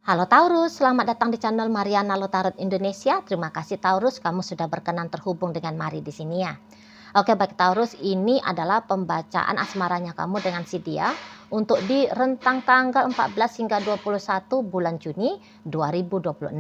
Halo Taurus, selamat datang di channel Mariana Lotarot Indonesia. Terima kasih Taurus, kamu sudah berkenan terhubung dengan Mari di sini ya. Oke baik Taurus, ini adalah pembacaan asmaranya kamu dengan si dia untuk di rentang tanggal 14 hingga 21 bulan Juni 2026.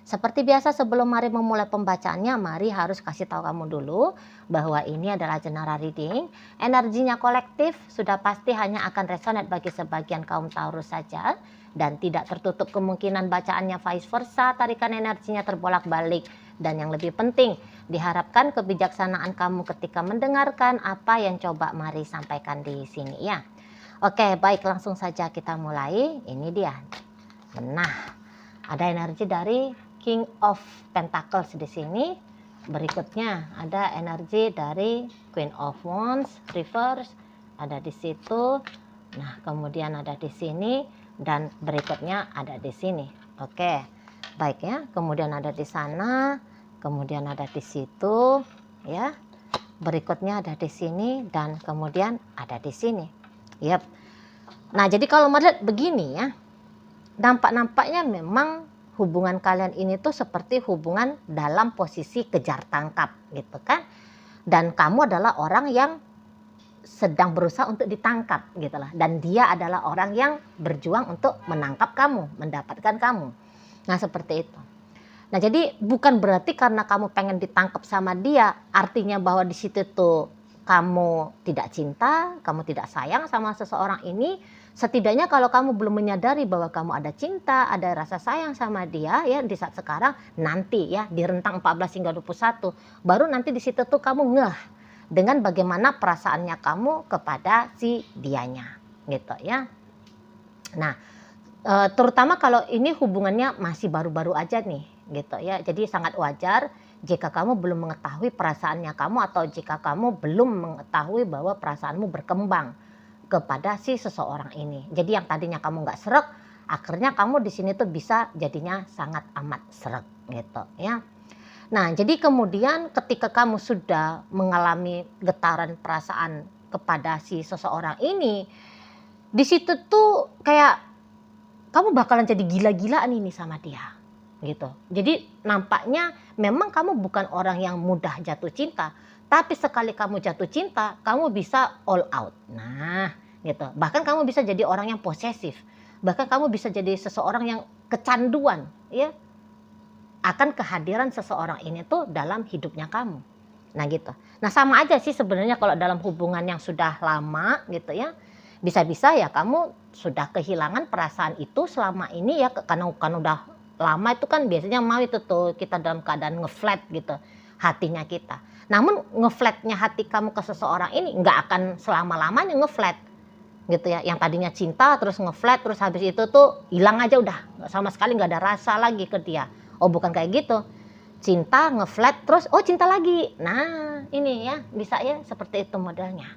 Seperti biasa sebelum Mari memulai pembacaannya, Mari harus kasih tahu kamu dulu bahwa ini adalah general reading. Energinya kolektif, sudah pasti hanya akan resonate bagi sebagian kaum Taurus saja. Dan tidak tertutup kemungkinan bacaannya vice versa, tarikan energinya terbolak-balik. Dan yang lebih penting, diharapkan kebijaksanaan kamu ketika mendengarkan apa yang coba Mari sampaikan di sini ya. Oke, baik langsung saja kita mulai. Ini dia. Nah, ada energi dari King of Pentacles di sini. Berikutnya ada energi dari Queen of Wands reverse, ada di situ. Nah, kemudian ada di sini dan berikutnya ada di sini. Oke. Baik ya. Kemudian ada di sana, kemudian ada di situ ya. Berikutnya ada di sini dan kemudian ada di sini. Yap. Nah, jadi kalau melihat begini ya, nampak-nampaknya memang hubungan kalian ini tuh seperti hubungan dalam posisi kejar tangkap gitu kan. Dan kamu adalah orang yang sedang berusaha untuk ditangkap gitu lah. Dan dia adalah orang yang berjuang untuk menangkap kamu, mendapatkan kamu. Nah seperti itu. Nah jadi bukan berarti karena kamu pengen ditangkap sama dia, artinya bahwa di situ tuh kamu tidak cinta, kamu tidak sayang sama seseorang ini. Setidaknya kalau kamu belum menyadari bahwa kamu ada cinta, ada rasa sayang sama dia ya di saat sekarang, nanti ya di rentang 14 hingga 21, baru nanti di situ tuh kamu ngeh dengan bagaimana perasaannya kamu kepada si dianya gitu ya. Nah terutama kalau ini hubungannya masih baru-baru aja nih gitu ya, jadi sangat wajar jika kamu belum mengetahui perasaannya kamu atau jika kamu belum mengetahui bahwa perasaanmu berkembang kepada si seseorang ini. Jadi yang tadinya kamu nggak sreg, akhirnya kamu di sini tuh bisa jadinya sangat amat sreg gitu ya. Nah, jadi kemudian ketika kamu sudah mengalami getaran perasaan kepada si seseorang ini, di situ tuh kayak kamu bakalan jadi gila-gilaan ini sama dia, gitu. Jadi nampaknya memang kamu bukan orang yang mudah jatuh cinta, tapi sekali kamu jatuh cinta, kamu bisa all out. Nah, gitu. Bahkan kamu bisa jadi orang yang posesif. Bahkan kamu bisa jadi seseorang yang kecanduan, ya akan kehadiran seseorang ini tuh dalam hidupnya kamu. Nah gitu. Nah sama aja sih sebenarnya kalau dalam hubungan yang sudah lama gitu ya. Bisa-bisa ya kamu sudah kehilangan perasaan itu selama ini ya. Karena kan udah lama itu kan biasanya mau itu tuh kita dalam keadaan ngeflat gitu hatinya kita. Namun ngeflatnya hati kamu ke seseorang ini nggak akan selama-lamanya ngeflat gitu ya. Yang tadinya cinta terus ngeflat terus habis itu tuh hilang aja udah. Sama sekali nggak ada rasa lagi ke dia. Oh bukan kayak gitu. Cinta ngeflat terus oh cinta lagi. Nah ini ya bisa ya seperti itu modelnya.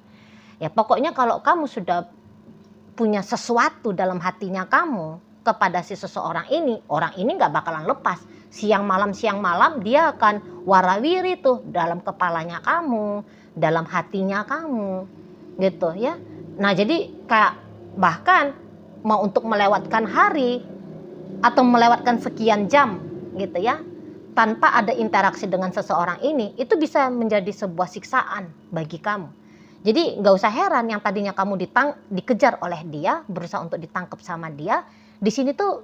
Ya pokoknya kalau kamu sudah punya sesuatu dalam hatinya kamu kepada si seseorang ini, orang ini nggak bakalan lepas. Siang malam dia akan warawiri tuh dalam kepalanya kamu, dalam hatinya kamu gitu ya. Nah jadi kayak bahkan mau untuk melewatkan hari atau melewatkan sekian jam gitu ya tanpa ada interaksi dengan seseorang ini, itu bisa menjadi sebuah siksaan bagi kamu. Jadi nggak usah heran yang tadinya kamu dikejar oleh dia, berusaha untuk ditangkap sama dia, di sini tuh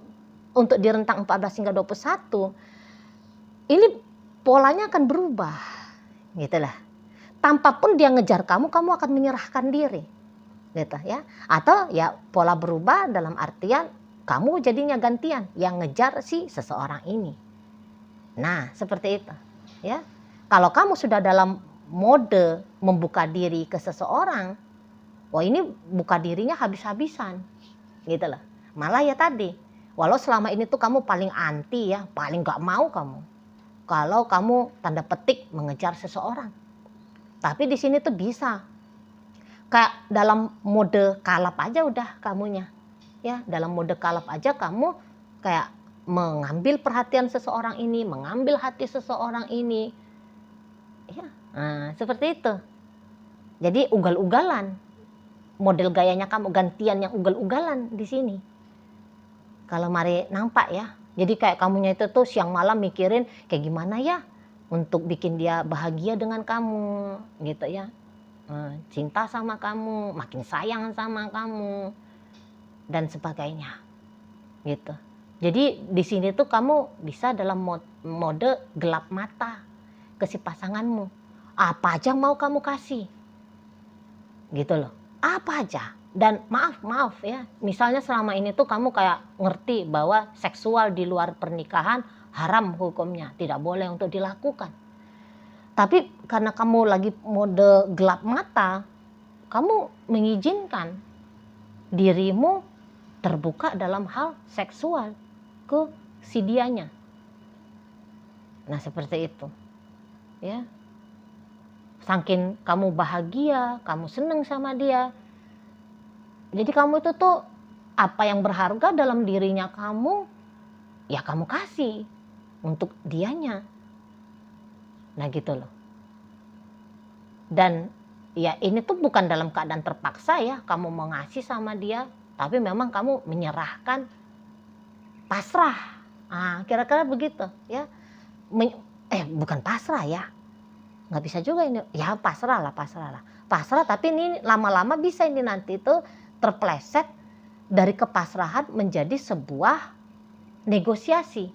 untuk di rentang 14 hingga 21, ini polanya akan berubah gitu lah. Tanpa pun dia ngejar kamu, kamu akan menyerahkan diri gitu ya. Atau ya pola berubah dalam artian kamu jadinya gantian yang ngejar si seseorang ini. Nah, seperti itu, ya. Kalau kamu sudah dalam mode membuka diri ke seseorang, wah ini buka dirinya habis-habisan, gitu loh. Malah ya tadi, walau selama ini tuh kamu paling anti ya, paling gak mau kamu. Kalau kamu tanda petik mengejar seseorang. Tapi di sini tuh bisa. Kayak dalam mode kalap aja udah kamunya. Ya, dalam mode kalap aja kamu kayak mengambil perhatian seseorang ini, mengambil hati seseorang ini. Ya, nah, seperti itu. Jadi ugal-ugalan. Model gayanya kamu gantian yang ugal-ugalan di sini. Kalau Mari nampak ya. Jadi kayak kamunya itu tuh siang malam mikirin kayak gimana ya untuk bikin dia bahagia dengan kamu gitu ya. Cinta sama kamu, makin sayang sama kamu dan sebagainya gitu. Jadi di sini tuh kamu bisa dalam mode gelap mata ke si pasanganmu. Apa aja mau kamu kasih. Gitu loh. Apa aja. Dan maaf ya, misalnya selama ini tuh kamu kayak ngerti bahwa seksual di luar pernikahan haram hukumnya, tidak boleh untuk dilakukan. Tapi karena kamu lagi mode gelap mata, kamu mengizinkan dirimu terbuka dalam hal seksual ke si dianya. Nah seperti itu ya. Saking kamu bahagia, kamu seneng sama dia, jadi kamu itu tuh apa yang berharga dalam dirinya kamu, ya kamu kasih untuk dianya. Nah gitu loh. Dan ya ini tuh bukan dalam keadaan terpaksa ya kamu mau ngasih sama dia, tapi memang kamu menyerahkan, pasrah. Kira-kira begitu ya. Bukan pasrah ya. Nggak bisa juga ini. Ya pasrah lah. Pasrah tapi ini lama-lama bisa ini nanti tuh terpleset dari kepasrahan menjadi sebuah negosiasi.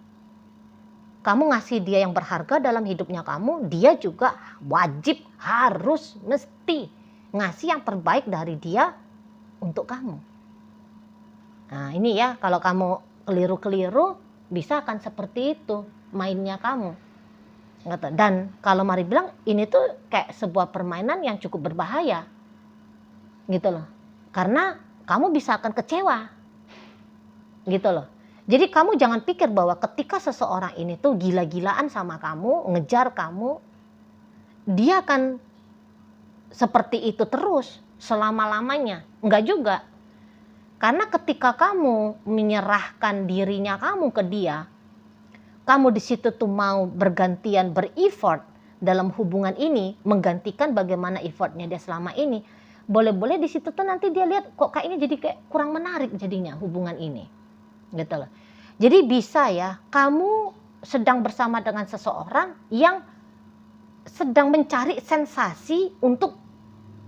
Kamu ngasih dia yang berharga dalam hidupnya kamu, dia juga wajib, harus, mesti ngasih yang terbaik dari dia untuk kamu. Nah ini ya, kalau kamu keliru-keliru bisa akan seperti itu mainnya kamu. Dan kalau Mari bilang ini tuh kayak sebuah permainan yang cukup berbahaya gitu loh. Karena kamu bisa akan kecewa gitu loh. Jadi kamu jangan pikir bahwa ketika seseorang ini tuh gila-gilaan sama kamu, ngejar kamu, dia akan seperti itu terus selama-lamanya. Enggak juga. Karena ketika kamu menyerahkan dirinya kamu ke dia, kamu di situ tuh mau bergantian ber-effort dalam hubungan ini, menggantikan bagaimana effortnya dia selama ini. Boleh-boleh di situ tuh nanti dia lihat kok kayak ini jadi kayak kurang menarik jadinya hubungan ini. Gitu loh. Jadi bisa ya, kamu sedang bersama dengan seseorang yang sedang mencari sensasi untuk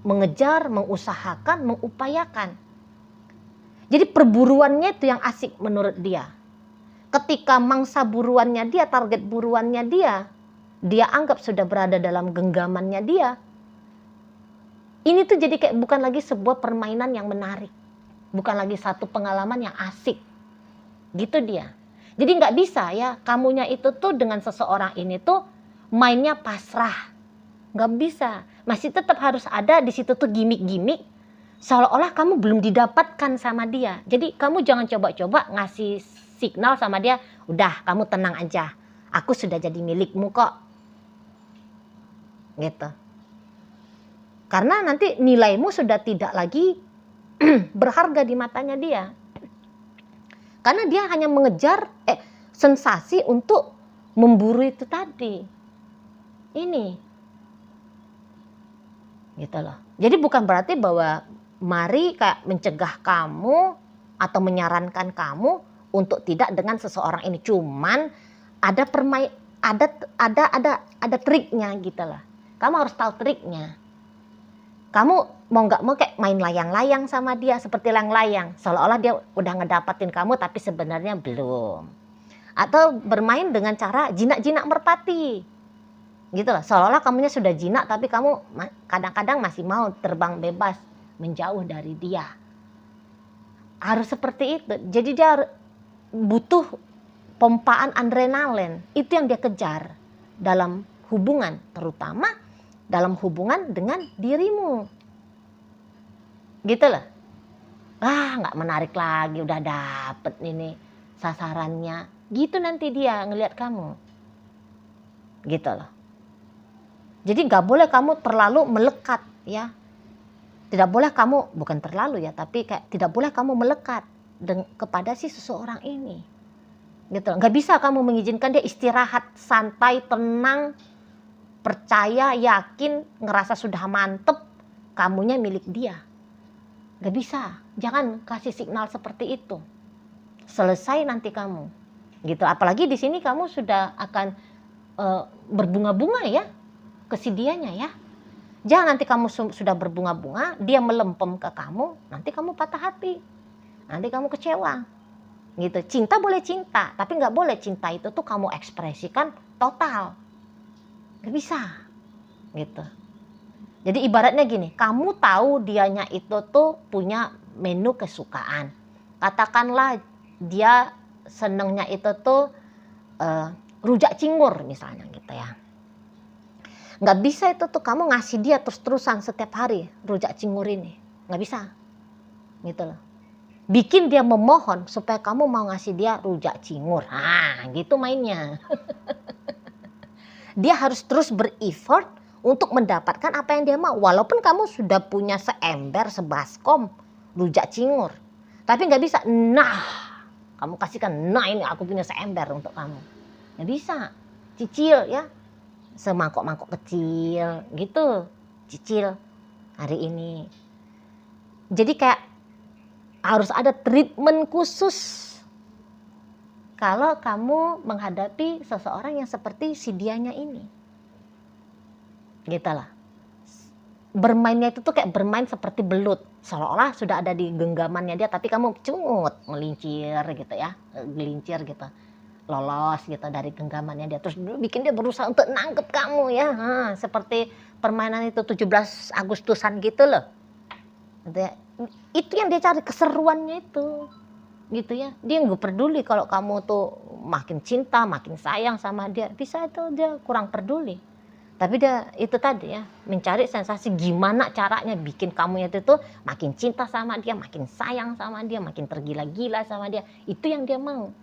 mengejar, mengusahakan, mengupayakan. Jadi perburuannya itu yang asik menurut dia. Ketika mangsa buruannya dia, target buruannya dia anggap sudah berada dalam genggamannya dia. Ini tuh jadi kayak bukan lagi sebuah permainan yang menarik. Bukan lagi satu pengalaman yang asik. Gitu dia. Jadi nggak bisa ya kamunya itu tuh dengan seseorang ini tuh mainnya pasrah. Nggak bisa. Masih tetap harus ada di situ tuh gimmick-gimmick. Seolah-olah kamu belum didapatkan sama dia. Jadi kamu jangan coba-coba ngasih signal sama dia. Udah kamu tenang aja. Aku sudah jadi milikmu kok. Gitu. Karena nanti nilaimu sudah tidak lagi berharga di matanya dia. Karena dia hanya mengejar sensasi untuk memburu itu tadi. Ini. Gitu loh. Jadi bukan berarti bahwa Mari kayak mencegah kamu atau menyarankan kamu untuk tidak dengan seseorang ini. Cuman ada ada triknya gitu lah. Kamu harus tahu triknya. Kamu mau nggak mau kayak main layang-layang sama dia seperti layang-layang. Seolah-olah dia udah ngedapatin kamu tapi sebenarnya belum. Atau bermain dengan cara jinak-jinak merpati. Gitu loh. Seolah-olah kamunya sudah jinak tapi kamu kadang-kadang masih mau terbang bebas menjauh dari dia. Harus seperti itu. Jadi dia butuh pompaan adrenalin. Itu yang dia kejar dalam hubungan, terutama dalam hubungan dengan dirimu. Gitu loh. Nggak menarik lagi, udah dapet ini sasarannya. Gitu nanti dia ngelihat kamu. Gitu loh. Jadi nggak boleh kamu terlalu melekat ya. Tidak boleh kamu, bukan terlalu ya, tapi kayak tidak boleh kamu melekat kepada si seseorang ini. Gitu loh. Nggak bisa kamu mengizinkan dia istirahat, santai, tenang, percaya, yakin, ngerasa sudah mantep, kamunya milik dia. Gak bisa, jangan kasih signal seperti itu. selesai nanti kamu. Gitu. Apalagi di sini kamu sudah akan berbunga-bunga ya ke si dianya ya. Jangan nanti kamu sudah berbunga-bunga, dia melempem ke kamu, nanti kamu patah hati. Nanti kamu kecewa. Gitu. Cinta boleh cinta, tapi nggak boleh cinta itu tuh kamu ekspresikan total. Nggak bisa. Gitu. Jadi ibaratnya gini, kamu tahu dianya itu tuh punya menu kesukaan. Katakanlah dia senengnya itu tuh rujak cingur misalnya gitu ya. Nggak bisa itu tuh kamu ngasih dia terus-terusan setiap hari rujak cingur ini. Nggak bisa. Gitu loh. Bikin dia memohon supaya kamu mau ngasih dia rujak cingur. Nah gitu mainnya. Dia harus terus bereffort untuk mendapatkan apa yang dia mau. Walaupun kamu sudah punya seember, sebaskom rujak cingur. Tapi nggak bisa, nah kamu kasihkan, nah ini aku punya seember untuk kamu. Nggak bisa, cicil ya. Semangkok-mangkok kecil gitu, cicil hari ini. Jadi kayak harus ada treatment khusus kalau kamu menghadapi seseorang yang seperti si dianya ini. Gitu lah. Bermainnya itu tuh kayak bermain seperti belut, seolah-olah sudah ada di genggamannya dia, tapi kamu cungut, ngelincir gitu ya, gelincir gitu, lolos gitu dari genggamannya dia, terus bikin dia berusaha untuk nangkep kamu ya, seperti permainan itu 17 Agustusan gitu loh. Gitu ya. Itu yang dia cari, keseruannya itu. Gitu ya, dia nggak peduli kalau kamu tuh makin cinta, makin sayang sama dia, bisa itu dia kurang peduli. Tapi dia itu tadi ya, mencari sensasi gimana caranya bikin kamu itu tuh makin cinta sama dia, makin sayang sama dia, makin tergila-gila sama dia. Itu yang dia mau.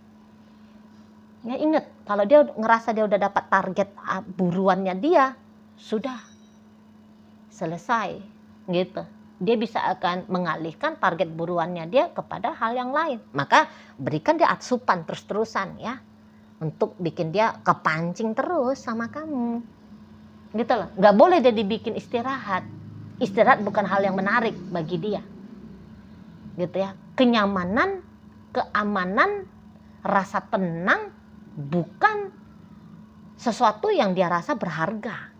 Ya ingat, kalau dia ngerasa dia udah dapat target buruannya dia, sudah selesai gitu. Dia bisa akan mengalihkan target buruannya dia kepada hal yang lain. Maka berikan dia asupan terus-terusan ya, untuk bikin dia kepancing terus sama kamu. Gitu loh, nggak boleh dia dibikin istirahat. Istirahat bukan hal yang menarik bagi dia. Gitu ya, kenyamanan, keamanan, rasa tenang bukan sesuatu yang dia rasa berharga.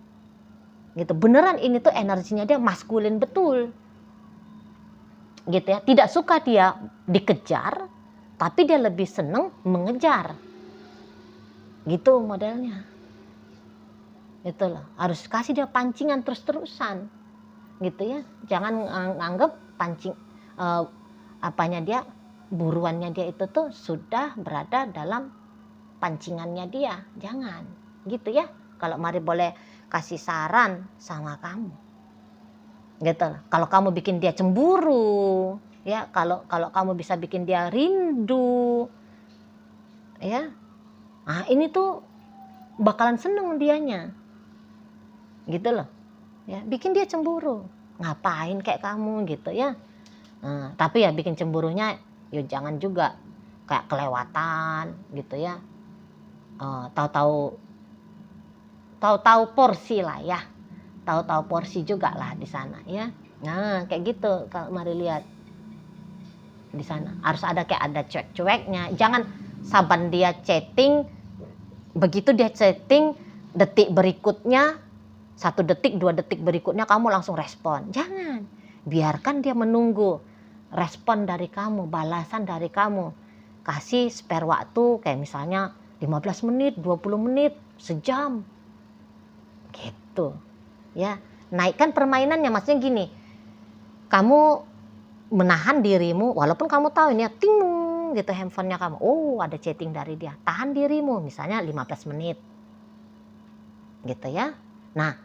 Gitu, beneran ini tuh energinya dia maskulin betul. Gitu ya, tidak suka dia dikejar, tapi dia lebih seneng mengejar. Gitu modelnya. Itu loh, harus kasih dia pancingan terus-terusan gitu ya, jangan anggap pancing apanya dia, buruannya dia itu tuh sudah berada dalam pancingannya dia, jangan gitu ya. Kalau Mari boleh kasih saran sama kamu gitu loh. Kalau kamu bikin dia cemburu ya, kalau kamu bisa bikin dia rindu ya, nah ini tuh bakalan seneng dianya gitu loh ya, bikin dia cemburu, ngapain kayak kamu gitu ya. Tapi ya bikin cemburunya ya jangan juga kayak kelewatan gitu ya, tahu-tahu porsi lah ya, tahu-tahu porsi juga lah di sana ya. Nah kayak gitu, kalau Mari lihat di sana harus ada kayak ada cuek-cueknya. Jangan saban dia chatting, begitu dia chatting detik berikutnya, 1 detik 2 detik berikutnya kamu langsung respon. Jangan, biarkan dia menunggu respon dari kamu, balasan dari kamu. Kasih spare waktu kayak misalnya 15 menit, 20 menit, sejam gitu ya. Naikkan permainannya, maksudnya gini, kamu menahan dirimu walaupun kamu tahu ini ya, ting gitu handphonenya kamu, oh ada chatting dari dia, tahan dirimu misalnya 15 menit gitu ya. Nah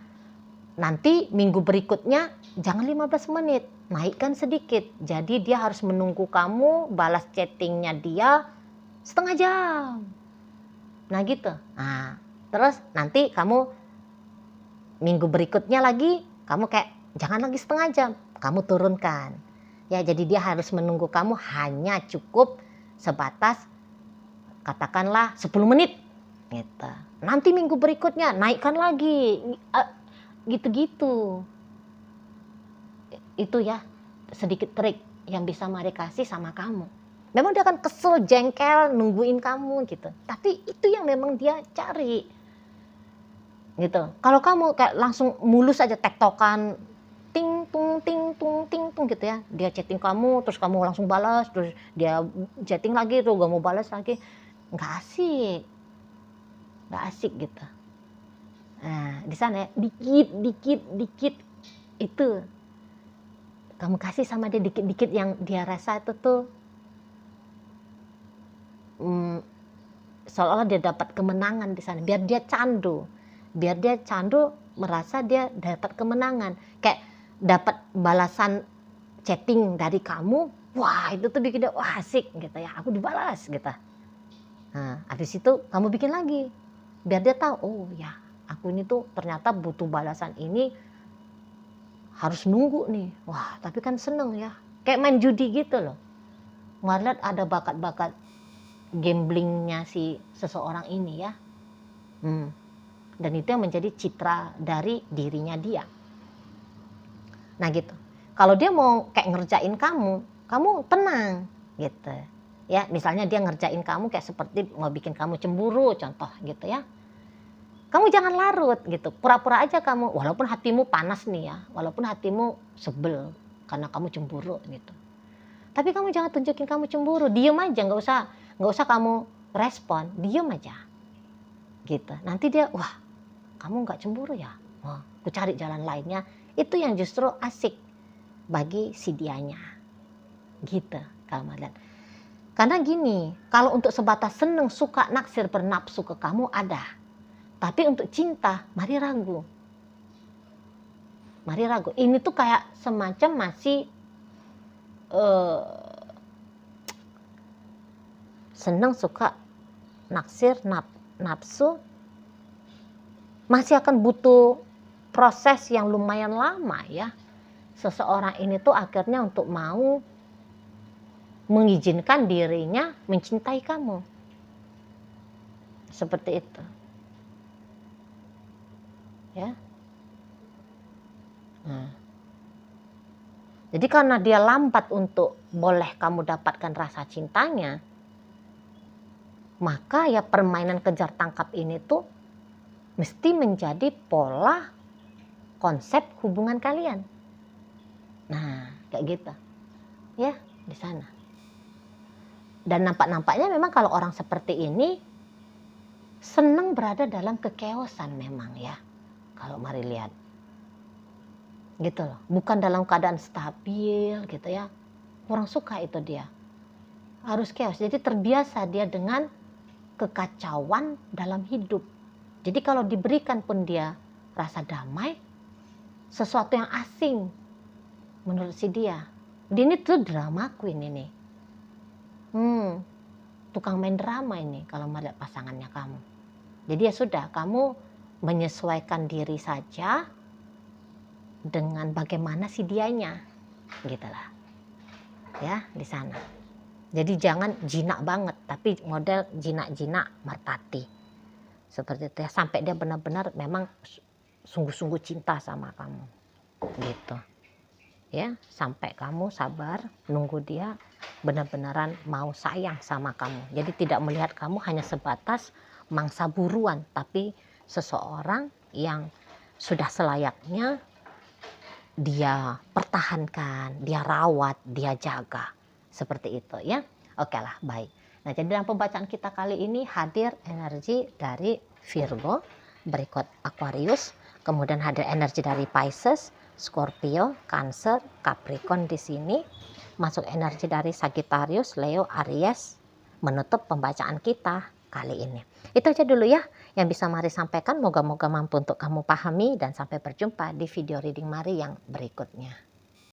nanti minggu berikutnya jangan 15 menit, naikkan sedikit. Jadi dia harus menunggu kamu balas chattingnya dia setengah jam. Nah gitu. Nah terus nanti kamu minggu berikutnya lagi kamu kayak jangan lagi setengah jam, kamu turunkan. Ya jadi dia harus menunggu kamu hanya cukup sebatas katakanlah 10 menit gitu. Nanti minggu berikutnya naikkan lagi. Gitu-gitu. Itu ya sedikit trik yang bisa Mari kasih sama kamu Memang dia akan kesel, jengkel, nungguin kamu gitu. Tapi itu yang memang dia cari. Gitu. Kalau kamu kayak langsung mulus aja tektokan, ting tung ting tung ting tung gitu ya. Dia chatting kamu, terus kamu langsung balas, terus dia chatting lagi tuh, gak mau balas lagi. Nggak asik. Nggak asik gitu. Nah, di sana ya, dikit itu kamu kasih sama dia dikit-dikit yang dia rasa itu tuh seolah-olah dia dapat kemenangan di sana, biar dia candu merasa dia dapat kemenangan, kayak dapat balasan chatting dari kamu, wah itu tuh bikin dia wah asik gitu ya, aku dibalas gitu. Nah habis itu kamu bikin lagi biar dia tahu, oh ya aku ini tuh ternyata butuh balasan ini, harus nunggu nih. Wah tapi kan seneng ya, kayak main judi gitu loh, ngeliat ada bakat-bakat gamblingnya si seseorang ini ya. Dan itu yang menjadi citra dari dirinya dia. Nah gitu. Kalau dia mau kayak ngerjain kamu tenang gitu. Ya, misalnya dia ngerjain kamu kayak seperti mau bikin kamu cemburu contoh gitu ya. Kamu jangan larut gitu. Pura-pura aja kamu walaupun hatimu panas nih ya, walaupun hatimu sebel karena kamu cemburu gitu. Tapi kamu jangan tunjukin kamu cemburu, diem aja, nggak usah kamu respon, diem aja. Gitu. Nanti dia wah, kamu nggak cemburu ya? Wah, aku cari jalan lainnya. Itu yang justru asik bagi si dianya. Gitu, kalau lihat. Karena gini, kalau untuk sebatas seneng, suka, naksir, bernafsu ke kamu ada. Tapi untuk cinta, mari ragu. Mari ragu. Ini tuh kayak semacam masih seneng, suka, naksir, nafsu, masih akan butuh proses yang lumayan lama ya. Seseorang ini tuh akhirnya untuk mau mengizinkan dirinya mencintai kamu. Seperti itu. Ya. Nah. Jadi karena dia lambat untuk boleh kamu dapatkan rasa cintanya, maka ya permainan kejar tangkap ini tuh mesti menjadi pola konsep hubungan kalian. Nah, kayak gitu. Ya, di sana. Dan nampaknya memang kalau orang seperti ini senang berada dalam kekeosan memang ya. Kalau mari lihat. Gitu loh. Bukan dalam keadaan stabil gitu ya. Kurang suka itu dia. Harus chaos. Jadi terbiasa dia dengan kekacauan dalam hidup. Jadi kalau diberikan pun dia rasa damai, sesuatu yang asing menurut si dia. Dia ini tuh drama queen ini. Tukang main drama ini kalau melihat pasangannya kamu. Jadi ya sudah, kamu menyesuaikan diri saja dengan bagaimana si dianya, gitulah. Ya, di sana. Jadi jangan jinak banget, tapi model jinak-jinak merpati. Seperti itu ya, sampai dia benar-benar memang sungguh-sungguh cinta sama kamu. Gitu. Ya, sampai kamu sabar nunggu dia benar-benaran mau sayang sama kamu. Jadi tidak melihat kamu hanya sebatas mangsa buruan, tapi seseorang yang sudah selayaknya dia pertahankan, dia rawat, dia jaga. Seperti itu ya. Oke lah, baik. Nah, jadi dalam pembacaan kita kali ini hadir energi dari Virgo, berikut Aquarius, kemudian hadir energi dari Pisces, Scorpio, Cancer, Capricorn di sini, masuk energi dari Sagittarius, Leo, Aries, menutup pembacaan kita kali ini. Itu aja dulu ya yang bisa Mari sampaikan, moga-moga mampu untuk kamu pahami dan sampai berjumpa di video reading Mari yang berikutnya.